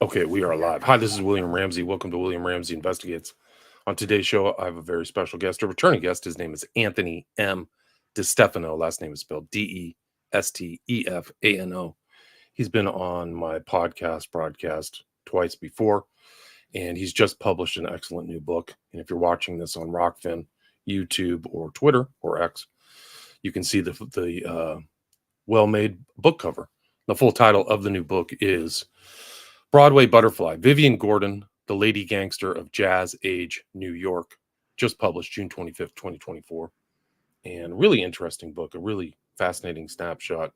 Okay, we are live. Hi, this is William Ramsey. Welcome to William Ramsey Investigates. On today's show, I have a very special guest, a returning guest. His name is Antony M. DeStefano. Last name is spelled DeStefano. He's been on my broadcast twice before, and he's just published an excellent new book. And if you're watching this on Rockfin, YouTube, or Twitter, or X, you can see the well-made book cover. The full title of the new book is Broadway Butterfly, Vivian Gordon, the Lady Gangster of Jazz Age New York, just published June 25th, 2024. And really interesting book, a really fascinating snapshot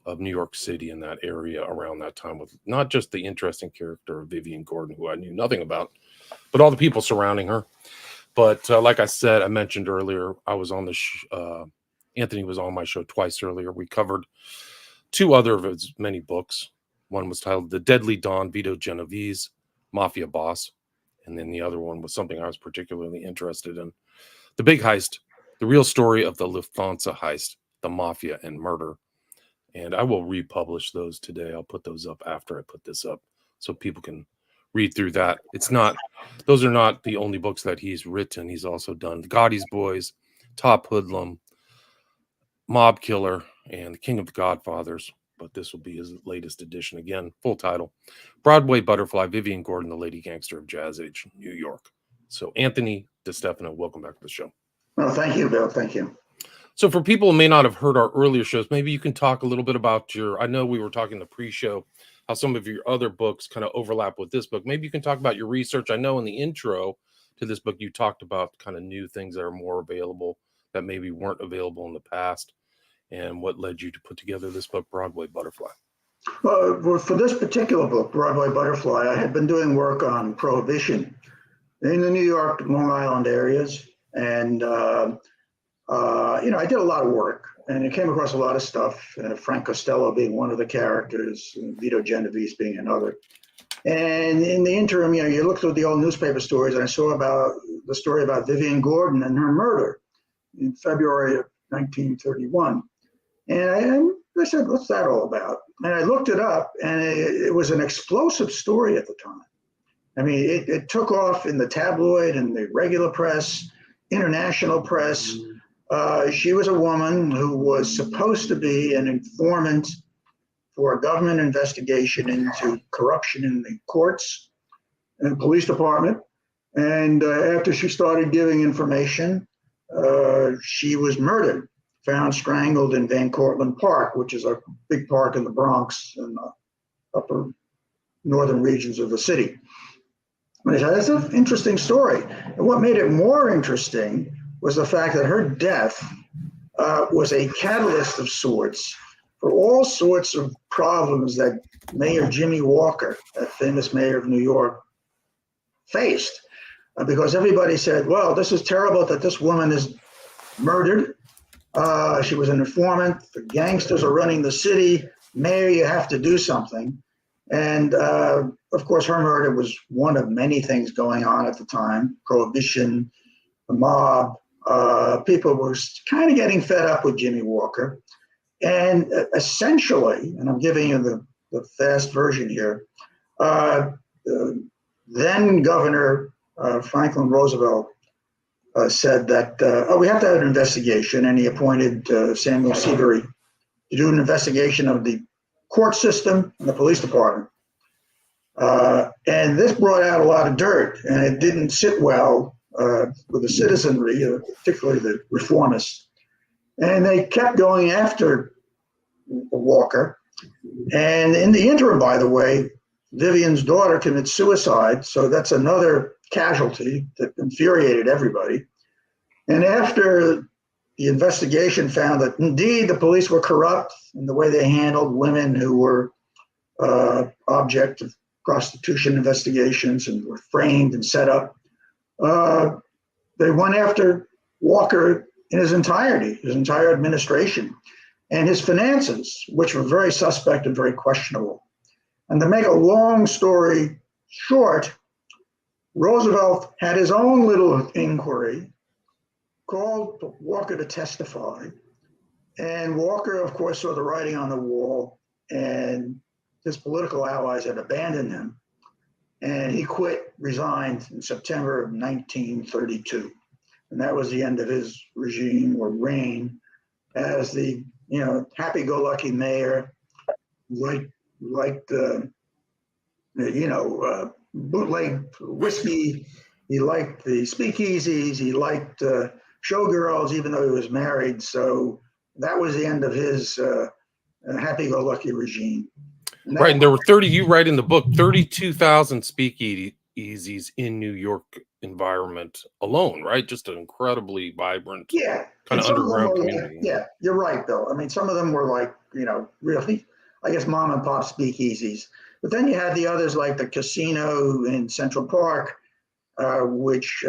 of New York City and that area around that time, with not just the interesting character of Vivian Gordon, who I knew nothing about, but all the people surrounding her. But like I said, I mentioned earlier, I was on Antony was on my show twice earlier. We covered two other of his many books. One was titled The Deadly Don Vito Genovese, Mafia Boss. And then the other one was something I was particularly interested in. The Big Heist, the real story of the Lufthansa heist, the mafia and murder. And I will republish those today. I'll put those up after I put this up so people can read through that. Those are not the only books that he's written. He's also done Gotti's Boys, Top Hoodlum, Mob Killer, and The King of the Godfathers. But this will be his latest edition. Again, full title, Broadway Butterfly, Vivian Gordon, the Lady Gangster of Jazz Age, New York. So Antony DeStefano, welcome back to the show. Well, thank you, Bill. Thank you. So for people who may not have heard our earlier shows, maybe you can talk a little bit about I know we were talking the pre-show, how some of your other books kind of overlap with this book. Maybe you can talk about your research. I know in the intro to this book, you talked about kind of new things that are more available that maybe weren't available in the past, and what led you to put together this book, Broadway Butterfly. Well, for this particular book, Broadway Butterfly, I had been doing work on Prohibition in the New York, Long Island areas. And, I did a lot of work, and it came across a lot of stuff, Frank Costello being one of the characters, Vito Genovese being another. And in the interim, you look through the old newspaper stories, and I saw about the story about Vivian Gordon and her murder in February of 1931. And I said, what's that all about? And I looked it up, and it was an explosive story at the time. I mean, it took off in the tabloid and the regular press, international press. She was a woman who was supposed to be an informant for a government investigation into corruption in the courts and police department. And after she started giving information, she was murdered, found strangled in Van Cortlandt Park, which is a big park in the Bronx and the upper northern regions of the city. And I said, that's an interesting story. And what made it more interesting was the fact that her death was a catalyst of sorts for all sorts of problems that Mayor Jimmy Walker, that famous mayor of New York, faced. Because everybody said, well, this is terrible that this woman is murdered. She was an informant. The gangsters are running the city. Mayor, you have to do something. And of course, her murder was one of many things going on at the time. Prohibition, the mob. People were kind of getting fed up with Jimmy Walker. And essentially, and I'm giving you the fast version here, then Governor Franklin Roosevelt said that, we have to have an investigation, and he appointed Samuel Seabury to do an investigation of the court system and the police department. And this brought out a lot of dirt, and it didn't sit well with the citizenry, particularly the reformists. And they kept going after Walker. And in the interim, by the way, Vivian's daughter committed suicide, so that's another casualty that infuriated everybody. And after the investigation found that indeed the police were corrupt in the way they handled women who were object of prostitution investigations and were framed and set up, they went after Walker in his entirety, his entire administration, and his finances, which were very suspect and very questionable. And to make a long story short, Roosevelt had his own little inquiry, called Walker to testify. And Walker, of course, saw the writing on the wall, and his political allies had abandoned him. and he resigned in September of 1932. And that was the end of his regime or reign as the, happy-go-lucky mayor, liked bootleg whiskey. He liked the speakeasies. He liked showgirls, even though he was married. So that was the end of his happy-go-lucky regime. Right, and there were you write in the book, 32,000 speakeasies in New York environment alone, right? Just an incredibly vibrant, kind of underground community. Yeah, you're right, though. I mean, some of them were like, really, I guess, mom and pop speakeasies. But then you had the others like the casino in Central Park, which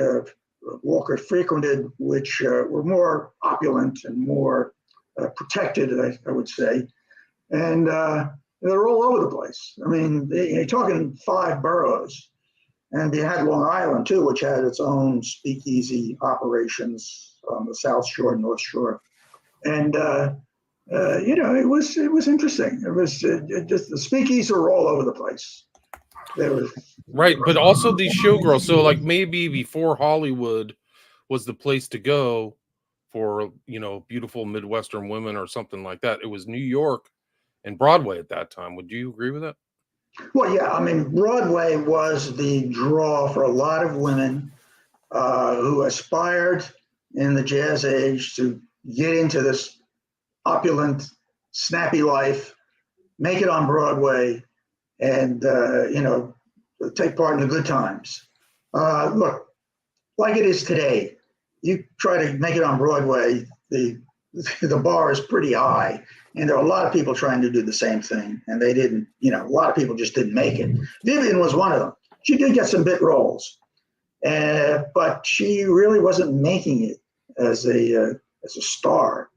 Walker frequented, which were more opulent and more protected, I would say. And they're all over the place. I mean, you're talking 5 boroughs. And you had Long Island, too, which had its own speakeasy operations on the South Shore, North Shore. And, it was interesting. It was just the speakeasies were all over the place. They were right, but also these showgirls. So, like, maybe before Hollywood was the place to go for, beautiful Midwestern women or something like that, it was New York and Broadway at that time. Would you agree with that? Well, yeah. I mean, Broadway was the draw for a lot of women who aspired in the jazz age to get into this opulent, snappy life, make it on Broadway, and take part in the good times. Look, like it is today, you try to make it on Broadway, the bar is pretty high, and there are a lot of people trying to do the same thing, and they didn't. A lot of people just didn't make it. Vivian was one of them. She did get some bit roles, but she really wasn't making it as a star.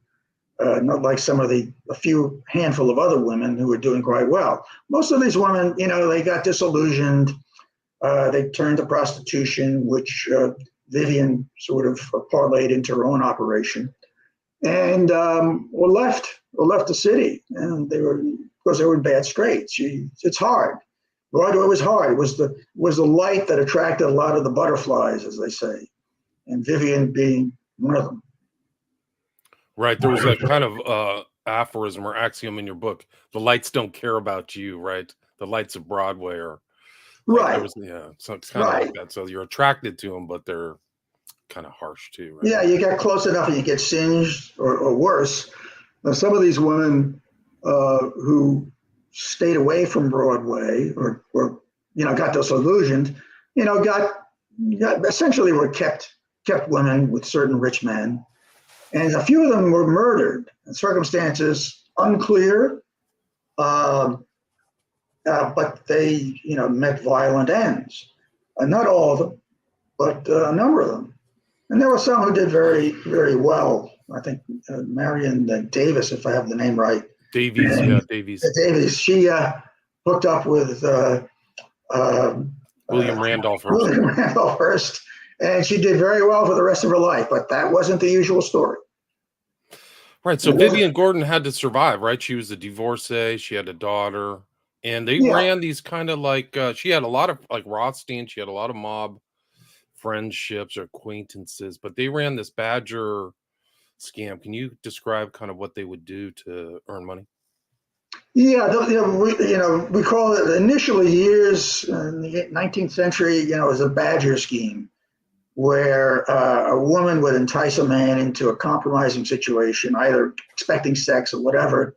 Not like some of a few handful of other women who were doing quite well. Most of these women, they got disillusioned. They turned to prostitution, which Vivian sort of parlayed into her own operation, and were left the city, and because they were in bad straits. It's hard. Broadway was hard. It was the light that attracted a lot of the butterflies, as they say, and Vivian being one of them. Right. There was a kind of aphorism or axiom in your book: the lights don't care about you. Right. The lights of Broadway are right. So it's kind of like that. So you're attracted to them, but they're kind of harsh too. Right? Yeah, you get close enough and you get singed or worse. Some of these women who stayed away from Broadway or got disillusioned, got essentially were kept women with certain rich men. And a few of them were murdered in circumstances unclear, but they, met violent ends. Not all of them, but a number of them. And there were some who did very, very well. I think Marion Davis, if I have the name right. Davies. Davies. She hooked up with William Randolph Hearst. And she did very well for the rest of her life, but that wasn't the usual story. Right. So Vivian Gordon had to survive, right? She was a divorcee. She had a daughter. And they ran these kind of like, she had a lot of, like Rothstein, she had a lot of mob friendships or acquaintances, but they ran this Badger scam. Can you describe kind of what they would do to earn money? Yeah, we call it initially years in the 19th century, it was a Badger scheme where a woman would entice a man into a compromising situation, either expecting sex or whatever.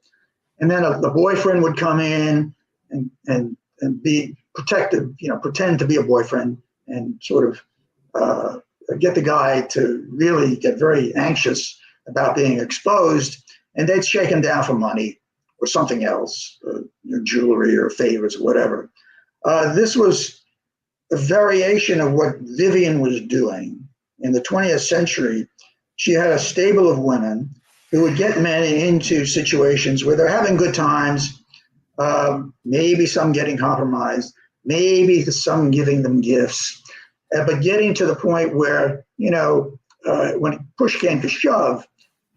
And then the boyfriend would come in and be protective, pretend to be a boyfriend and sort of get the guy to really get very anxious about being exposed. And they'd shake him down for money or something else, jewelry or favors or whatever. This was a variation of what Vivian was doing. In the 20th century, she had a stable of women who would get men into situations where they're having good times, maybe some getting compromised, maybe some giving them gifts, but getting to the point where, when push came to shove,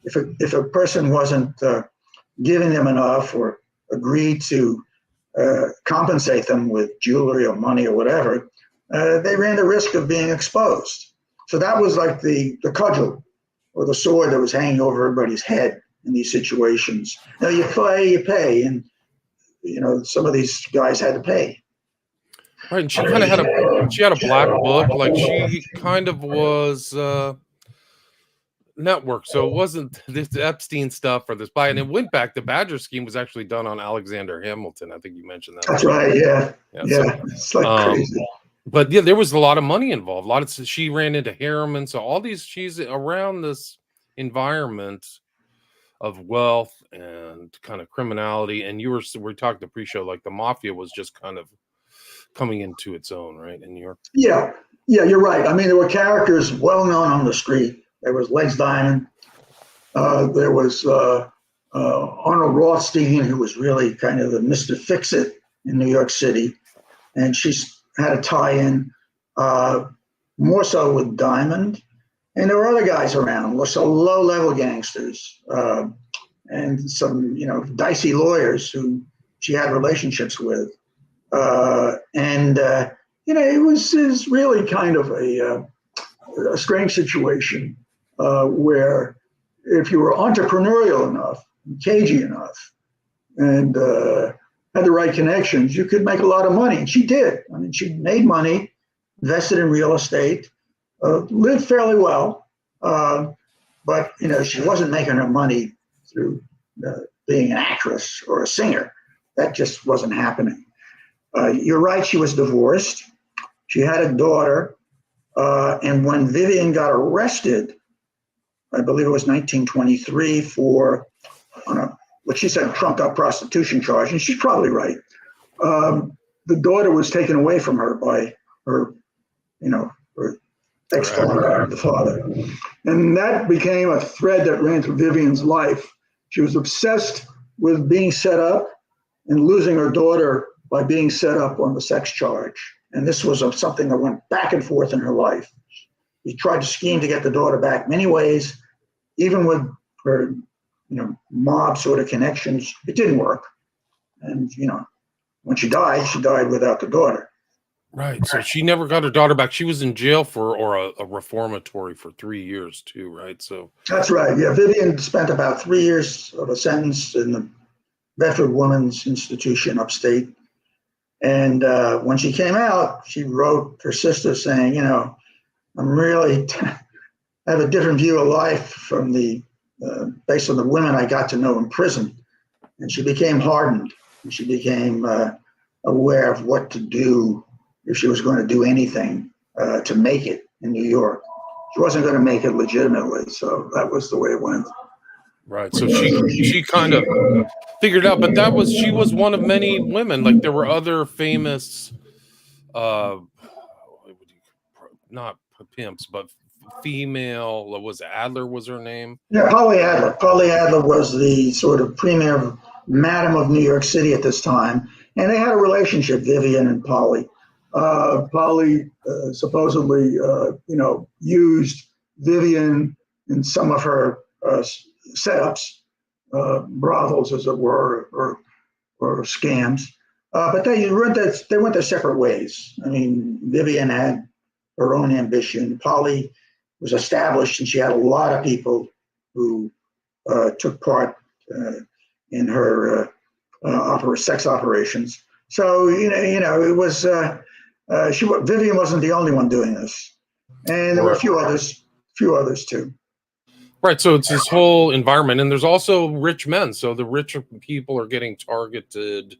if a person wasn't giving them enough or agreed to compensate them with jewelry or money or whatever, they ran the risk of being exposed. So that was like the cudgel or the sword that was hanging over everybody's head in these situations. Now you pay, and some of these guys had to pay. Right, and she kind of had a black book, like she kind of was network, so it wasn't this Epstein stuff or this buy, and it went back. The Badger scheme was actually done on Alexander Hamilton. I think you mentioned that. That's right. Yeah. So, it's like crazy. But yeah, there was a lot of money involved. She ran into Harriman, so all these she's around this environment of wealth and kind of criminality. And we talked the pre-show, like the mafia was just kind of coming into its own, right, in New York. Yeah, you're right. I mean, there were characters well known on the street. There was Legs Diamond. There was Arnold Rothstein, who was really kind of the Mr. Fix-It in New York City. And she's had a tie-in more so with Diamond. And there were other guys around, so low-level gangsters and some, dicey lawyers who she had relationships with. It was really kind of a strange situation where if you were entrepreneurial enough, cagey enough, and had the right connections, you could make a lot of money. And she did. I mean, she made money, invested in real estate, lived fairly well, but she wasn't making her money through being an actress or a singer. That just wasn't happening. You're right, she was divorced. She had a daughter, and when Vivian got arrested, I believe it was 1923 for what she said trumped up prostitution charge, and she's probably right. The daughter was taken away from her by her ex-father, the father. And that became a thread that ran through Vivian's life. She was obsessed with being set up and losing her daughter by being set up on the sex charge. And this was something that went back and forth in her life. He tried to scheme to get the daughter back many ways, even with her, mob sort of connections. It didn't work. And, when she died without the daughter. Right. So she never got her daughter back. She was in jail or a reformatory for 3 years too, right? So that's right. Yeah. Vivian spent about 3 years of a sentence in the Bedford Women's Institution upstate. And when she came out, she wrote her sister saying, I'm really have a different view of life from based on the women I got to know in prison. And she became hardened. And she became aware of what to do if she was going to do anything to make it in New York. She wasn't going to make it legitimately. So that was the way it went. Right. So she kind of figured it out, but she was one of many women. Like there were other famous, not pimps, but female. Was Adler was her name? Yeah, Paulie Adler. Paulie Adler was the sort of premier madam of New York City at this time, and they had a relationship, Vivian and Paulie. Paulie supposedly, used Vivian in some of her setups, brothels, as it were, or scams. But they went their separate ways. I mean, Vivian had her own ambition. Paulie was established, and she had a lot of people who took part in her sex operations. So it was Vivian wasn't the only one doing this, and there were a few others too. Right. So it's this whole environment, and there's also rich men. So the rich people are getting targeted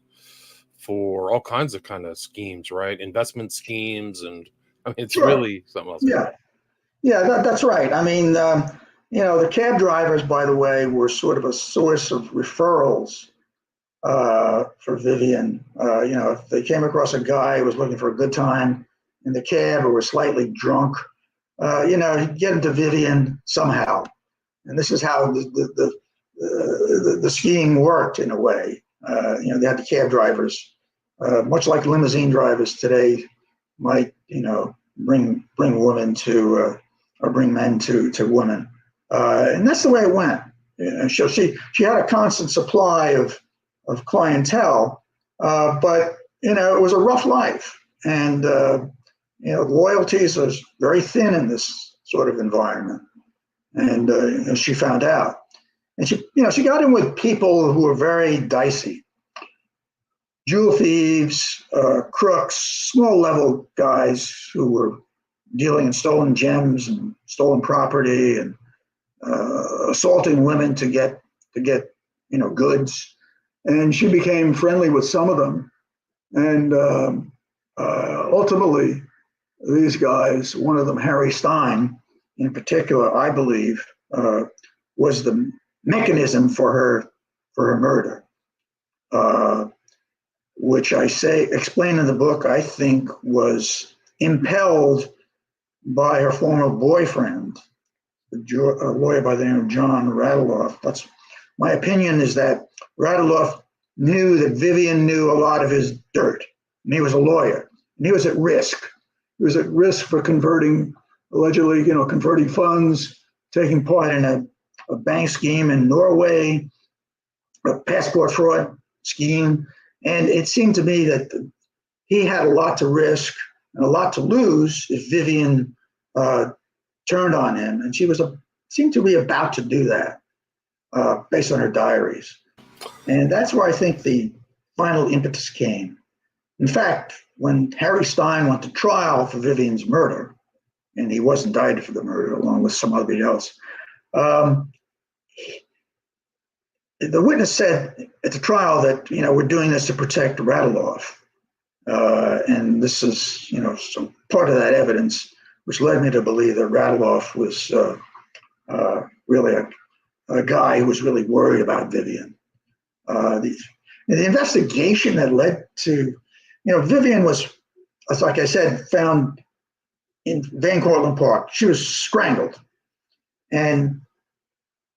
for all kinds of kind of schemes, right? Investment schemes, and I mean, it's really something else. Yeah, that's right. I mean, the cab drivers, by the way, were sort of a source of referrals for Vivian. If they came across a guy who was looking for a good time in the cab or was slightly drunk, he'd get into Vivian somehow. And this is how the scheme worked in a way. They had the cab drivers, much like limousine drivers today might, bring women to or bring men to women, and that's the way it went. So she had a constant supply of clientele, But, it was a rough life. And, loyalties are very thin in this sort of environment. And she found out. And she got in with people who were very dicey. Jewel thieves, crooks, small level guys who were dealing in stolen gems and stolen property and assaulting women to get goods. And she became friendly with some of them. And ultimately, these guys, one of them, Harry Stein, in particular, I believe, was the mechanism for her murder, which I explain in the book, I think was impelled by her former boyfriend, a lawyer by the name of John Radiloff. That's my opinion, is that Radiloff knew that Vivian knew a lot of his dirt, and he was a lawyer, and he was at risk. He was at risk for allegedly converting funds, taking part in a bank scheme in Norway, a passport fraud scheme. And it seemed to me that he had a lot to risk and a lot to lose if Vivian turned on him. And she seemed to be about to do that based on her diaries. And that's where I think the final impetus came. In fact, when Harry Stein went to trial for Vivian's murder, and he was indicted for the murder along with somebody else, the witness said at the trial that, we're doing this to protect Radiloff. And this is, some part of that evidence, which led me to believe that Radiloff was really a guy who was really worried about Vivian. The investigation that led to, Vivian was, like I said, found in Van Cortlandt Park. She was strangled. And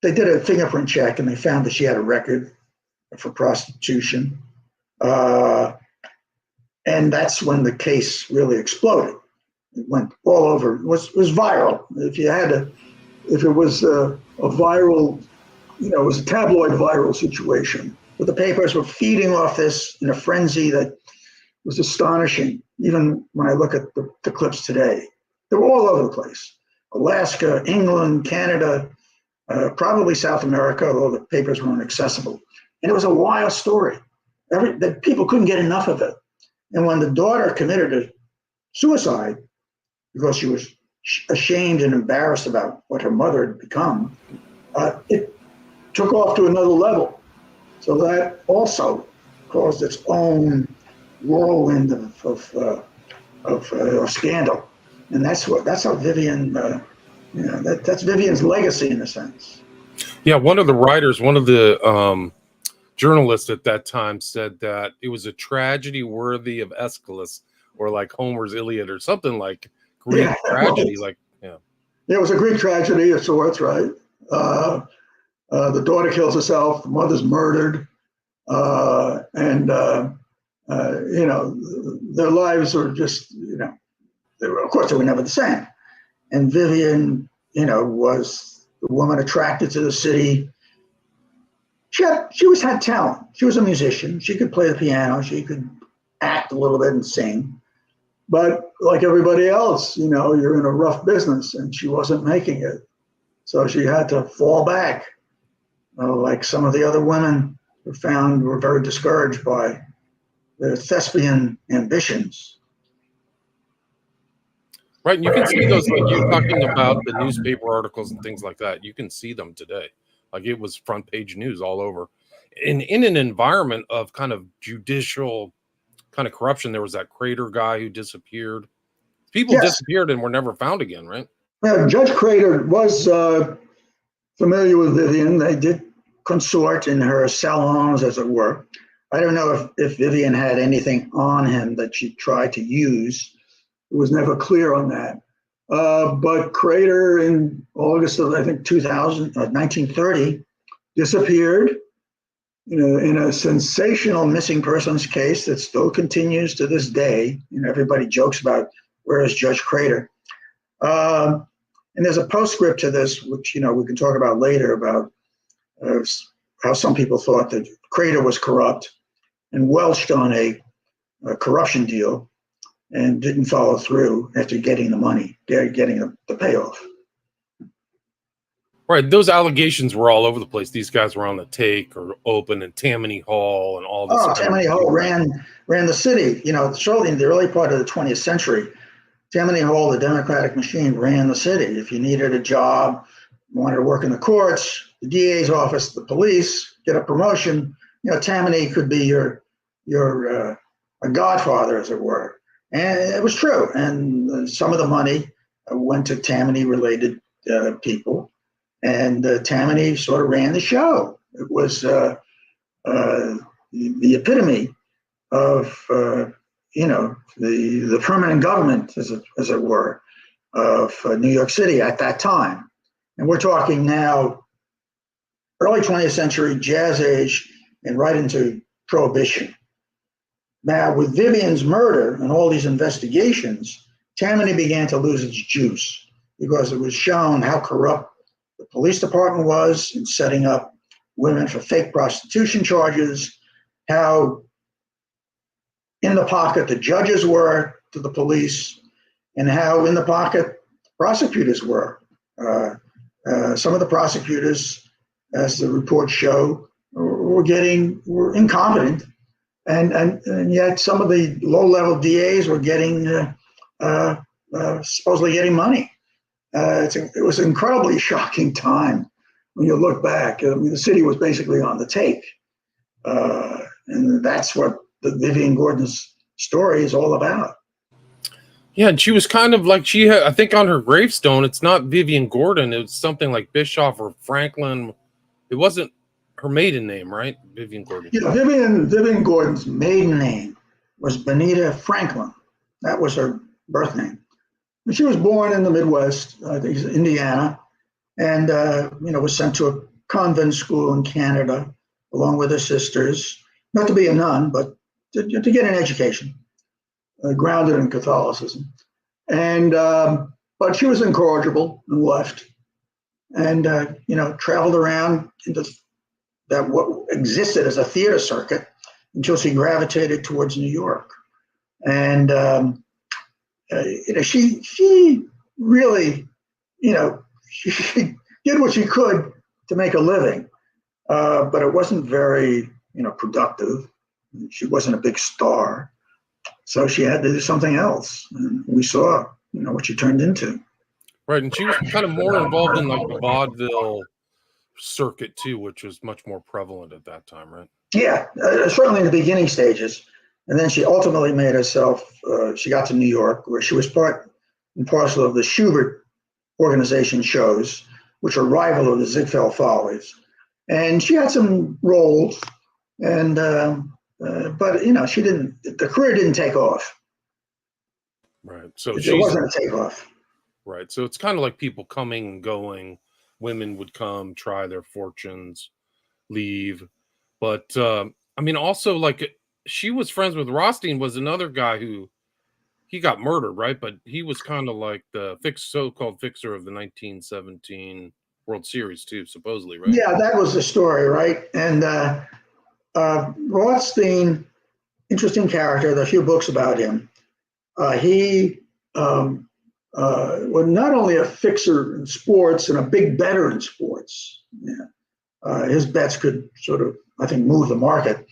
they did a fingerprint check, and they found that she had a record for prostitution. And that's when the case really exploded. It went all over. It was viral. If it was a viral, it was a tabloid viral situation. But the papers were feeding off this in a frenzy that was astonishing, even when I look at the clips today. They were all over the place. Alaska, England, Canada, probably South America, although the papers weren't accessible. And it was a wild story. That people couldn't get enough of it. And when the daughter committed suicide because she was ashamed and embarrassed about what her mother had become, it took off to another level. So that also caused its own whirlwind of scandal. And that's how Vivian, that's Vivian's legacy in a sense. Yeah, one of the writers, one of the journalists at that time said that it was a tragedy worthy of Aeschylus, or like Homer's Iliad, or something like Greek tragedy. Yeah, it was a Greek tragedy of sorts, right? The daughter kills herself, the mother's murdered, and their lives are just, of course they were never the same. And Vivian, was the woman attracted to the city. She had talent. She was a musician. She could play the piano. She could act a little bit and sing. But like everybody else, you're in a rough business, and she wasn't making it. So she had to fall back. Like some of the other women were very discouraged by their thespian ambitions. Right, and you can see those, like you're talking about the newspaper articles and things like that. You can see them today. Like it was front page news all over. In an environment of kind of judicial kind of corruption, there was that Crater guy who disappeared. People disappeared and were never found again, right? Yeah, Judge Crater was familiar with Vivian. They did consort in her salons, as it were. I don't know if Vivian had anything on him that she tried to use. It was never clear on that. But Crater, in August of, I think, 1930, disappeared in a sensational missing persons case that still continues to this day. Everybody jokes about, where is Judge Crater? And there's a postscript to this, which, we can talk about later, about how some people thought that Crater was corrupt and welched on a corruption deal and didn't follow through after getting the money, getting the payoff. Right. Those allegations were all over the place. These guys were on the take or open in Tammany Hall and all this. Oh, Tammany Hall ran the city. Certainly in the early part of the 20th century, Tammany Hall, the Democratic machine, ran the city. If you needed a job, wanted to work in the courts, the DA's office, the police, get a promotion, Tammany could be your a godfather, as it were. And it was true. And some of the money went to Tammany-related people. And Tammany sort of ran the show. It was the epitome of, the permanent government, as it were, of New York City at that time. And we're talking now early 20th century, Jazz Age, and right into Prohibition. Now, with Vivian's murder and all these investigations, Tammany began to lose its juice because it was shown how corrupt the police department was in setting up women for fake prostitution charges, how in the pocket the judges were to the police, and how in the pocket prosecutors were. Some of the prosecutors, as the reports show, were incompetent, and yet some of the low-level DAs were supposedly getting money. It was an incredibly shocking time when you look back. I mean, the city was basically on the take, and that's what the Vivian Gordon's story is all about. Yeah, and she was kind of like I think on her gravestone, it's not Vivian Gordon. It was something like Bischoff or Franklin. It wasn't her maiden name, right? Vivian Gordon. Yeah, Vivian Gordon's maiden name was Benita Franklin. That was her birth name. And she was born in the Midwest, I think Indiana, and was sent to a convent school in Canada along with her sisters, not to be a nun, but to get an education, grounded in Catholicism. And but she was incorrigible and left, and traveled around into that what existed as a theater circuit until she gravitated towards New York. And she really, she did what she could to make a living, but it wasn't very, productive. She wasn't a big star, so she had to do something else. And we saw, what she turned into. Right, and she was kind of more involved in like the vaudeville circuit too, which was much more prevalent at that time, right? Yeah, certainly in the beginning stages. And then she ultimately made herself, she got to New York, where she was part and parcel of the Schubert organization shows, which are rival of the Ziegfeld Follies. And she had some roles, and but the career didn't take off. Right. So it wasn't a takeoff. Right. So it's kind of like people coming and going. Women would come, try their fortunes, leave. But also like she was friends with Rothstein, was another guy who he got murdered, right? But he was kind of like the so-called fixer of the 1917 World Series too, supposedly, right? Yeah, that was the story, right? And Rothstein, interesting character. There are a few books about him. He was not only a fixer in sports and a big bettor in sports. Yeah. His bets could sort of, I think, move the market.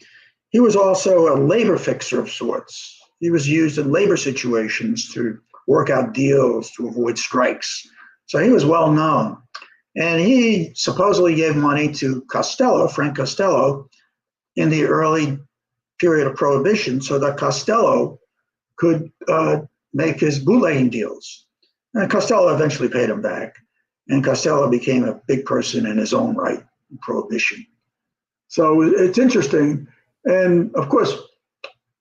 He was also a labor fixer of sorts. He was used in labor situations to work out deals to avoid strikes. So he was well known. And he supposedly gave money to Frank Costello, in the early period of Prohibition, so that Costello could make his bootlegging deals. And Costello eventually paid him back. And Costello became a big person in his own right in Prohibition. So it's interesting. And of course,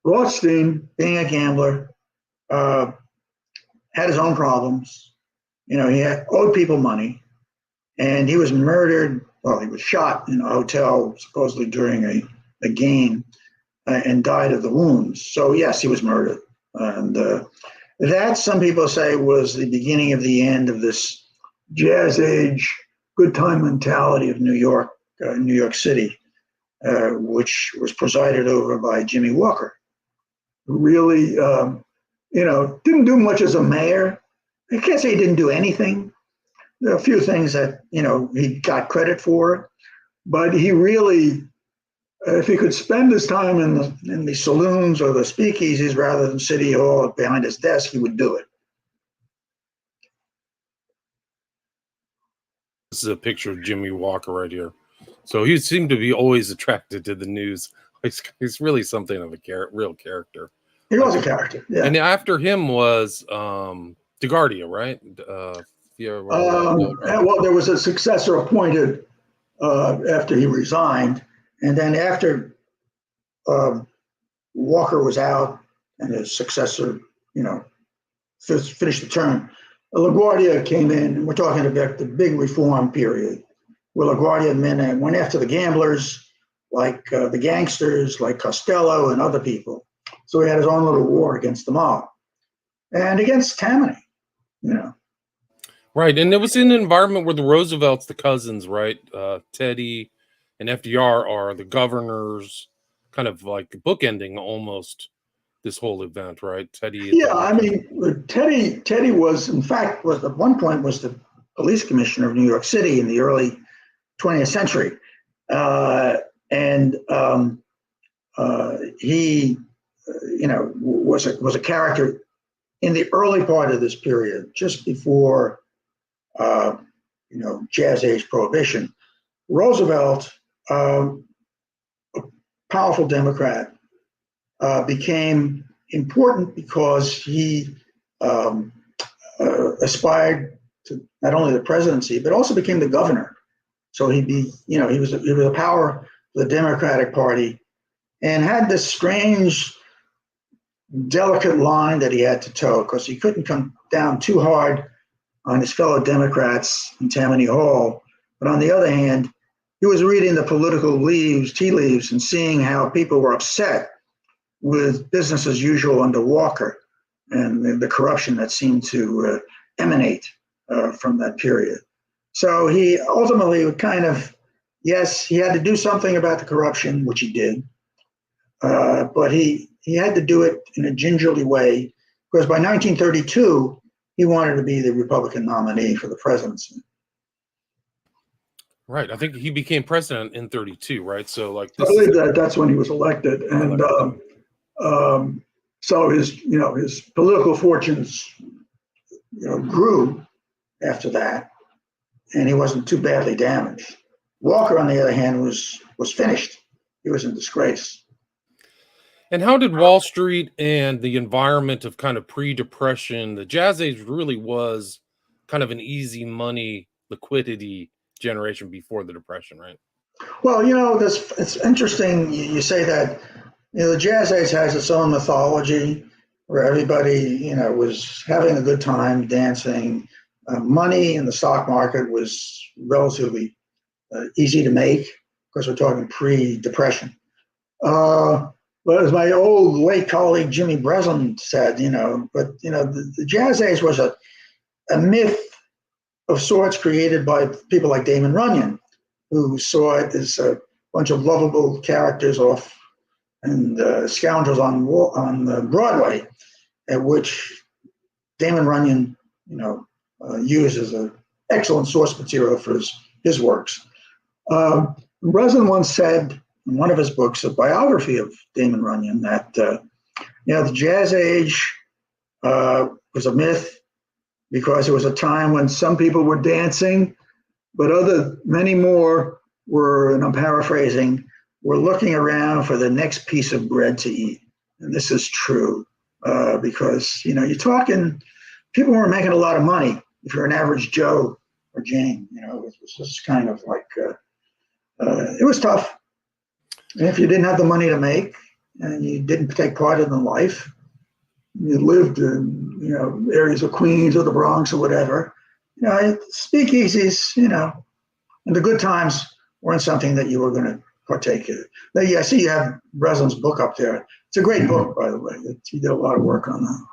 Rothstein, being a gambler, had his own problems. He owed people money, and he was murdered. Well, he was shot in a hotel, supposedly during a game, and died of the wounds. So yes, he was murdered. And that, some people say, was the beginning of the end of this Jazz Age, good time mentality of New York City. which was presided over by Jimmy Walker, who really, didn't do much as a mayor. I can't say he didn't do anything. There are a few things that, he got credit for, but he really, if he could spend his time in the saloons or the speakeasies rather than City Hall behind his desk, he would do it. This is a picture of Jimmy Walker right here. So he seemed to be always attracted to the news. He's really something of a real character. He was a character, yeah. And after him was DeGuardia, right? Well, there was a successor appointed after he resigned, and then after Walker was out and his successor, finished the term, LaGuardia came in, and we're talking about the big reform period, where LaGuardia went after the gamblers, like the gangsters, like Costello and other people. So he had his own little war against them all, and against Tammany, Right, and it was in an environment where the Roosevelts, the cousins, right, Teddy and FDR are the governors, kind of like bookending almost this whole event, right? Teddy. Yeah, I mean, Teddy was, in fact, was at one point was the police commissioner of New York City in the early 20th century, and he, was a character in the early part of this period, just before, Jazz Age Prohibition. Roosevelt, a powerful Democrat, became important because he aspired to not only the presidency but also became the governor. So he was a power for the Democratic Party, and had this strange, delicate line that he had to toe, because he couldn't come down too hard on his fellow Democrats in Tammany Hall. But on the other hand, he was reading the political tea leaves, and seeing how people were upset with business as usual under Walker and the corruption that seemed to emanate from that period. So he ultimately would yes, he had to do something about the corruption, which he did, but he had to do it in a gingerly way, because by 1932, he wanted to be the Republican nominee for the presidency. Right. I think he became president in 32, right? So I believe that's when he was elected. And so his political fortunes, grew after that, and he wasn't too badly damaged. Walker, on the other hand, was finished. He was in disgrace. And how did Wall Street and the environment of kind of pre-depression, the Jazz Age really was kind of an easy money liquidity generation before the Depression, right? Well, it's interesting you say that. The Jazz Age has its own mythology, where everybody, was having a good time, dancing. Money in the stock market was relatively easy to make, because we're talking pre-depression. But as my old late colleague Jimmy Breslin said, the Jazz Age was a myth of sorts created by people like Damon Runyon, who saw it as a bunch of lovable characters and scoundrels on Broadway, at which Damon Runyon, used as an excellent source material for his works. Breslin once said in one of his books, a biography of Damon Runyon, that the Jazz Age was a myth because it was a time when some people were dancing, but many more were, and I'm paraphrasing, were looking around for the next piece of bread to eat. And this is true because, you're talking, people weren't making a lot of money if you're an average Joe or Jane. It was just kind of like, it was tough. And if you didn't have the money to make, and you didn't take part in the life, you lived in, areas of Queens or the Bronx or whatever, speakeasies, and the good times weren't something that you were going to partake in. Now, I see you have Breslin's book up there. It's a great book, by the way. He did a lot of work on that.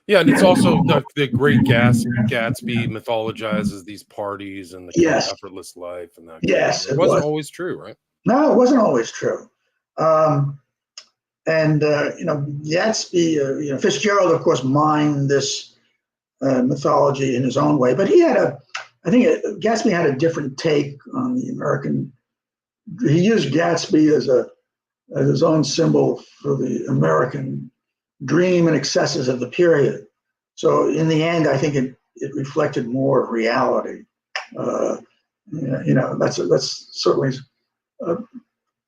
Yeah, and it's also the great Gatsby mythologizes these parties and the kind of effortless life, and that. Yes, it wasn't always true, right? No, it wasn't always true. Um, and Gatsby, Fitzgerald, of course, mined this mythology in his own way, but I think Gatsby had a different take on the American. He used Gatsby as his own symbol for the American dream and excesses of the period. So in the end, I think it reflected more of reality. That's certainly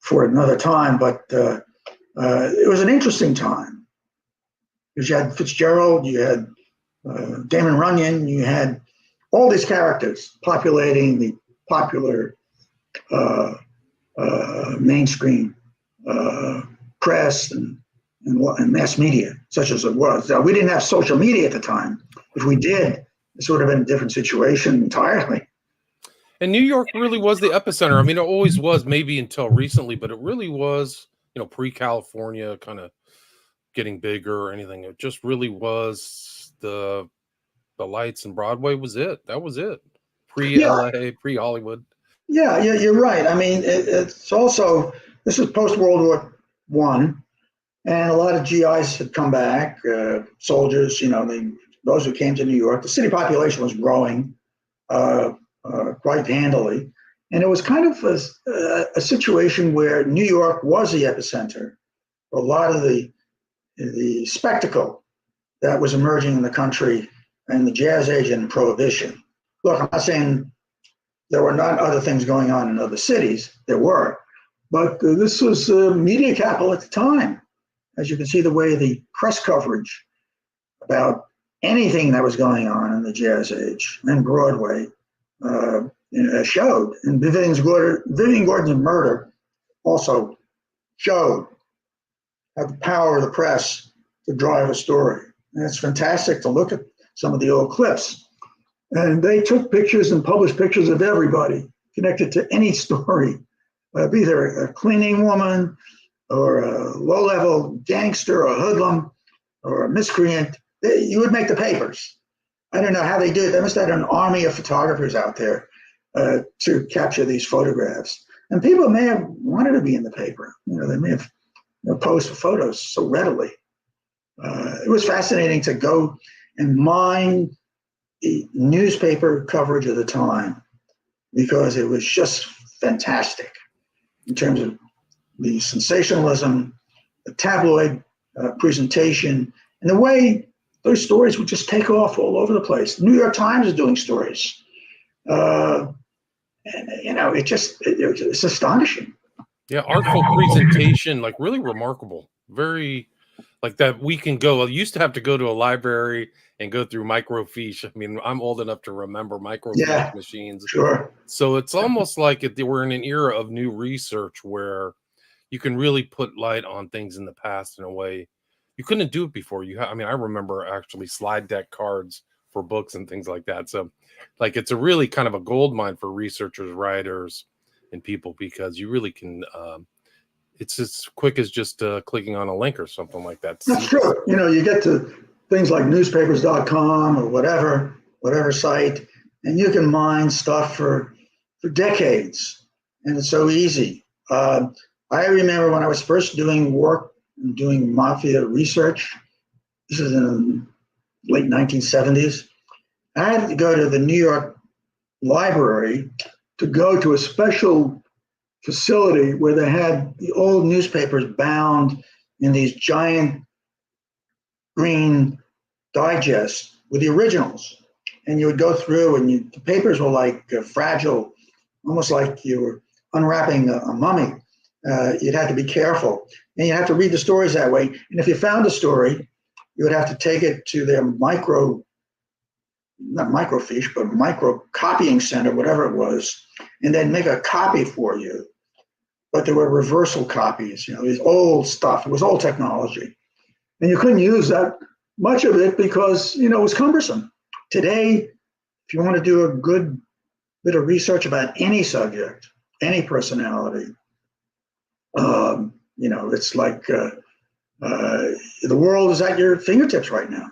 for another time, but it was an interesting time because you had Fitzgerald, you had Damon Runyon, you had all these characters populating the popular mainstream press and mass media, such as it was. Now, we didn't have social media at the time. If we did, this would have been a different situation entirely. And New York really was the epicenter. I mean, it always was, maybe until recently, but it really was, pre-California kind of getting bigger or anything. It just really was the lights, and Broadway was it. That was it. Pre-LA, pre-Hollywood. Yeah, you're right. I mean, it's also, this is post-World War One, and a lot of GIs had come back, soldiers, those who came to New York. The city population was growing quite handily. And it was kind of a situation where New York was the epicenter for a lot of the spectacle that was emerging in the country and the Jazz Age and Prohibition. Look, I'm not saying there were not other things going on in other cities. There were. But this was media capital at the time. As you can see, the way the press coverage about anything that was going on in the Jazz Age and Broadway showed. And Vivian Gordon's murder also showed how the power of the press to drive a story. And it's fantastic to look at some of the old clips. And they took pictures and published pictures of everybody connected to any story, be there a cleaning woman or a low-level gangster or a hoodlum or a miscreant. You would make the papers. I don't know how they do it. They must have had an army of photographers out there to capture these photographs. And people may have wanted to be in the paper. They may have posed for photos so readily. It was fascinating to go and mine the newspaper coverage of the time because it was just fantastic in terms of the sensationalism, the tabloid presentation, and the way those stories would just take off all over the place. The New York Times is doing stories. It's astonishing. Yeah, artful presentation, like really remarkable. Very, like that we can go. I used to have to go to a library and go through microfiche. I mean, I'm old enough to remember microfiche machines. Sure. So it's almost like we're in an era of new research where you can really put light on things in the past in a way you couldn't do it before. I remember actually slide deck cards for books and things like that. So like it's a really kind of a gold mine for researchers, writers, and people, because you really can it's as quick as just clicking on a link or something like that. That's true. You get to things like newspapers.com or whatever site, and you can mine stuff for decades, and it's so easy. I remember when I was first doing mafia research, this is in the late 1970s, I had to go to the New York Library to go to a special facility where they had the old newspapers bound in these giant green digests with the originals. And you would go through, and the papers were like fragile, almost like you were unwrapping a mummy. You'd have to be careful, and you have to read the stories that way. And if you found a story, you would have to take it to their micro copying center, whatever it was, and then make a copy for you. But there were reversal copies, these old stuff. It was old technology. And you couldn't use that much of it because, it was cumbersome. Today, if you want to do a good bit of research about any subject, any personality, it's like the world is at your fingertips right now.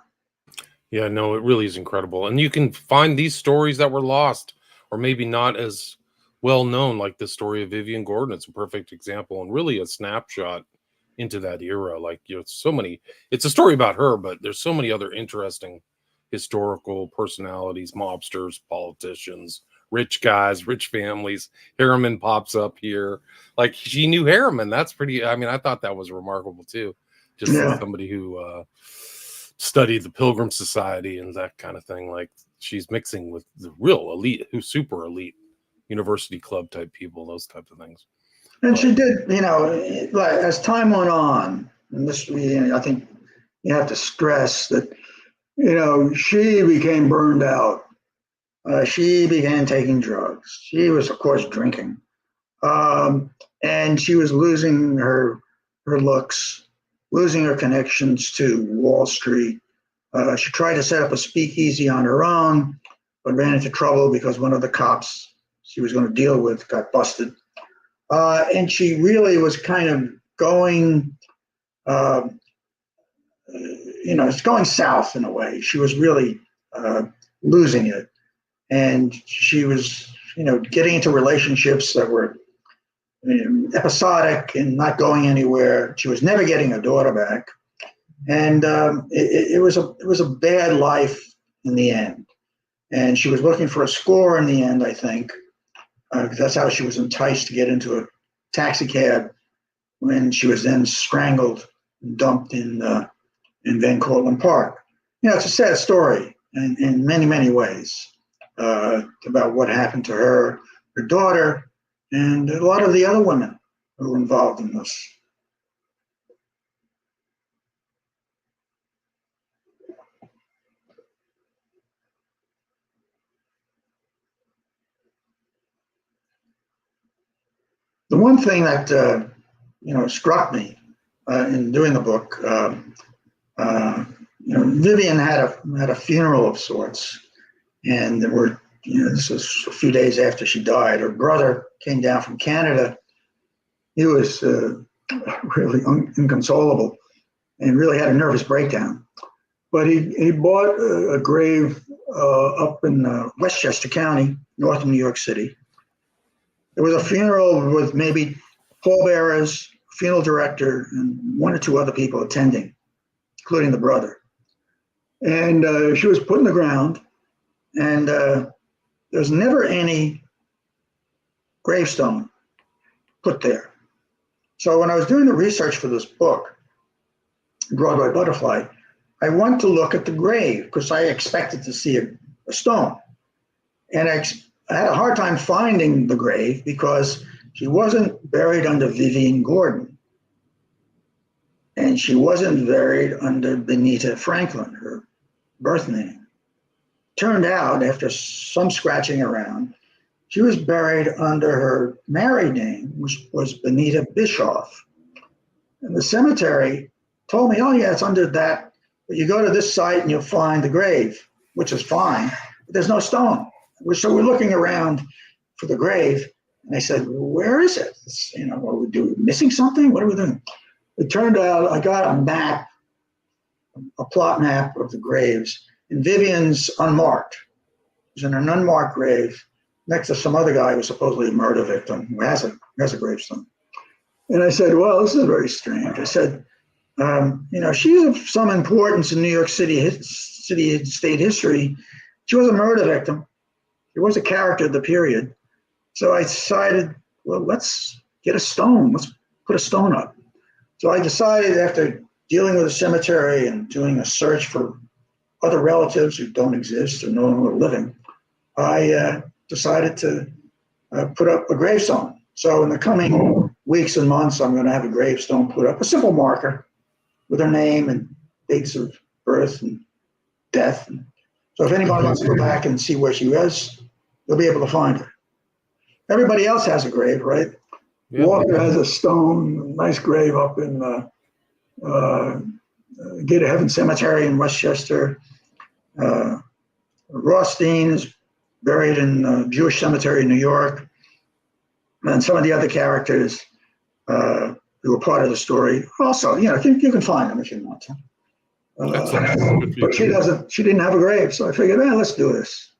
Yeah, no, it really is incredible. And you can find these stories that were lost or maybe not as well known, like the story of Vivian Gordon. It's a perfect example and really a snapshot into that era. Like, so many, it's a story about her, but there's so many other interesting historical personalities, mobsters, politicians, rich guys, rich families. Harriman pops up here. Like, she knew Harriman. That's pretty, I mean, I thought that was remarkable too. Just somebody who studied the Pilgrim Society and that kind of thing. Like, she's mixing with the real elite, who's super elite university club type people, those types of things. And she did, like as time went on, and this, I think you have to stress that, she became burned out. She began taking drugs. She was, of course, drinking. And she was losing her looks, losing her connections to Wall Street. She tried to set up a speakeasy on her own, but ran into trouble because one of the cops she was going to deal with got busted. And she really was kind of going, it's going south in a way. She was really losing it. And she was, getting into relationships that were episodic and not going anywhere. She was never getting her daughter back. And it was a bad life in the end. And she was looking for a score in the end, I think. That's how she was enticed to get into a taxi cab when she was then strangled and dumped in Van Cortlandt Park. It's a sad story in many, many ways about what happened to her daughter, and a lot of the other women who were involved in this. The one thing that struck me in doing the book, Vivian had a funeral of sorts, and there were, this was a few days after she died. Her brother came down from Canada. He was really inconsolable and really had a nervous breakdown. But he bought a grave up in Westchester County, north of New York City. There was a funeral with maybe pallbearers, funeral director, and one or two other people attending, including the brother. And she was put in the ground, and there's never any gravestone put there. So when I was doing the research for this book, Broadway Butterfly, I went to look at the grave because I expected to see a stone. And I had a hard time finding the grave because she wasn't buried under Vivian Gordon. And she wasn't buried under Benita Franklin, her birth name. Turned out, after some scratching around, she was buried under her married name, which was Benita Bischoff. And the cemetery told me, oh yeah, it's under that. But you go to this site and you'll find the grave, which is fine, but there's no stone. So we're looking around for the grave, and I said, where is it? What we do, missing something? What are we doing? It turned out I got a map, a plot map of the graves, and Vivian's unmarked. It was in an unmarked grave next to some other guy who was supposedly a murder victim who has a gravestone. And I said, well, this is very strange. I said, she's of some importance in New York City state history. She was a murder victim. She was a character of the period. So I decided, well, let's get a stone. Let's put a stone up. So I decided, after dealing with the cemetery and doing a search for other relatives who don't exist or no longer living, I decided to put up a gravestone. So in the coming weeks and months, I'm going to have a gravestone put up, a simple marker with her name and dates of birth and death. So if anybody wants to go back and see where she was, they'll be able to find her. Everybody else has a grave, right? Yeah. Walker has a stone, nice grave up in Gate of Heaven Cemetery in Westchester. Rothstein is buried in Jewish Cemetery in New York. And some of the other characters who were part of the story also, you can find them if you want to. But she didn't have a grave, so I figured, let's do this.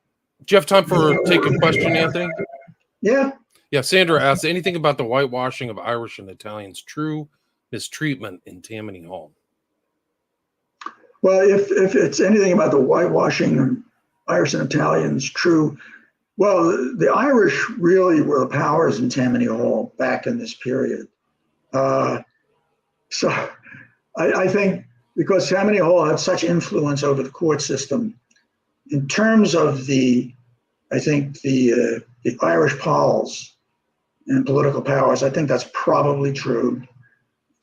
Do you have time for take a question, Anthony? Yeah. Yeah, Sandra asks, anything about the whitewashing of Irish and Italians true mistreatment in Tammany Hall? Well, if it's anything about the whitewashing of Irish and Italians true, well, the Irish really were the powers in Tammany Hall back in this period. So I think because Tammany Hall had such influence over the court system, in terms of the Irish Pauls and political powers, I think that's probably true. In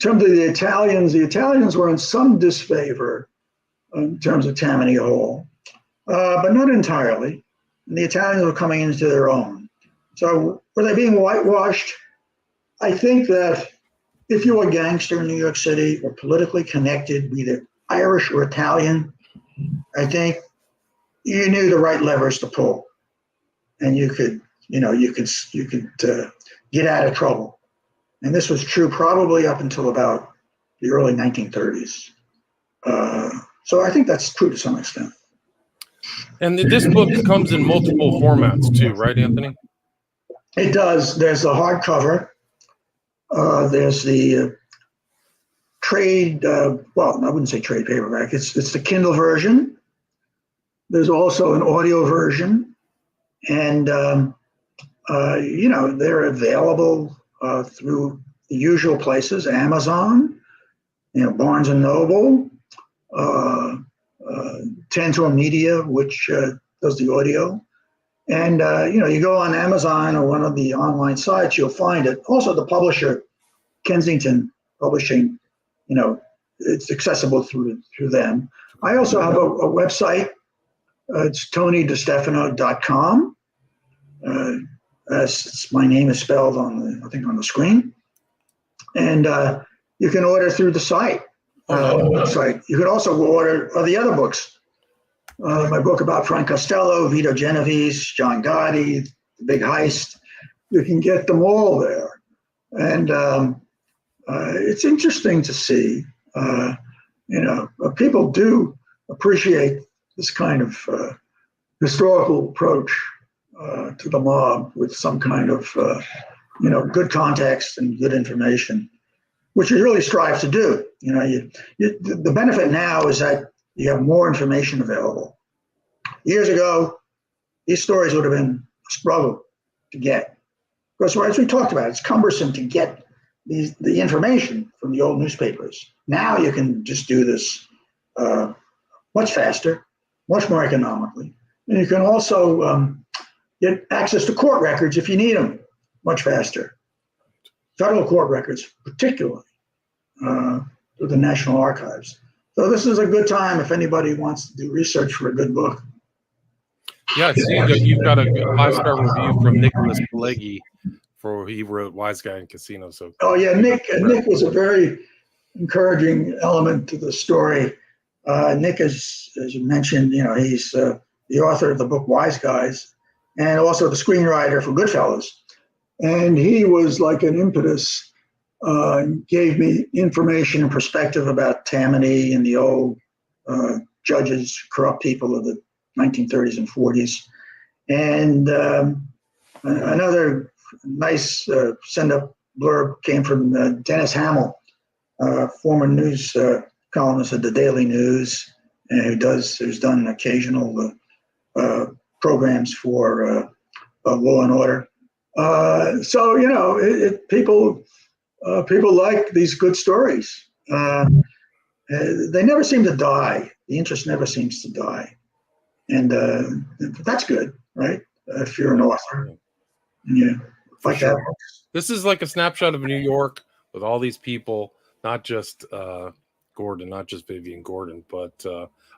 terms of the Italians were in some disfavor in terms of Tammany Hall, but not entirely. And the Italians were coming into their own. So were they being whitewashed? I think that if you were a gangster in New York City or politically connected, either Irish or Italian, I think you knew the right levers to pull, and you could get out of trouble. And this was true probably up until about the early 1930s. So I think that's true to some extent. And this book comes in multiple formats too, right, Anthony? It does. There's the hardcover. There's the trade, well, I wouldn't say trade paperback. It's the Kindle version. There's also an audio version. And, they're available through the usual places, Amazon, Barnes & Noble, Tantor Media, which does the audio. And, you go on Amazon or one of the online sites, you'll find it. Also, the publisher, Kensington Publishing, it's accessible through them. I also have a website. It's TonyDeStefano.com. My name is spelled on the screen. And you can order through the site. You could also order the other books. My book about Frank Costello, Vito Genovese, John Gotti, The Big Heist. You can get them all there. And it's interesting to see, people do appreciate this kind of historical approach to the mob with some kind of, good context and good information, which you really strive to do. The benefit now is that you have more information available. Years ago, these stories would have been a struggle to get. Because as we talked about, it's cumbersome to get the information from the old newspapers. Now you can just do this much faster, much more economically. And you can also get access to court records if you need them much faster. Federal court records, particularly through the National Archives. So this is a good time if anybody wants to do research for a good book. Yeah, I see you've got a 5-star review from Nicholas Pileggi he wrote Wise Guy in Casino. So Nick was a very encouraging element to the story. Nick is, as you mentioned, he's the author of the book Wise Guys and also the screenwriter for Goodfellas. And he was like an impetus, gave me information and perspective about Tammany and the old judges, corrupt people of the 1930s and 40s. And another nice send-up blurb came from Dennis Hamill, former news columnist at the Daily News, who's done occasional programs for Law and Order. People like these good stories. They never seem to die. The interest never seems to die. And that's good, right? If you're an author. Yeah. Like sure. That. This is like a snapshot of New York with all these people, not just Gordon, not just Vivian Gordon, but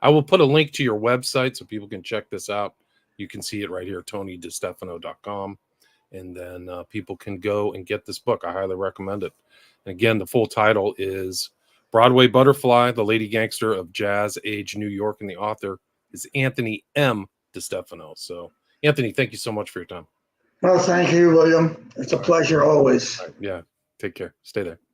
I will put a link to your website so people can check this out. You can see it right here, TonyDeStefano.com. And then people can go and get this book. I highly recommend it. And again, the full title is Broadway Butterfly, the Lady Gangster of Jazz Age New York. And the author is Antony M. DeStefano. So, Anthony, thank you so much for your time. Well, thank you, William. It's a pleasure always. Yeah. Take care. Stay there.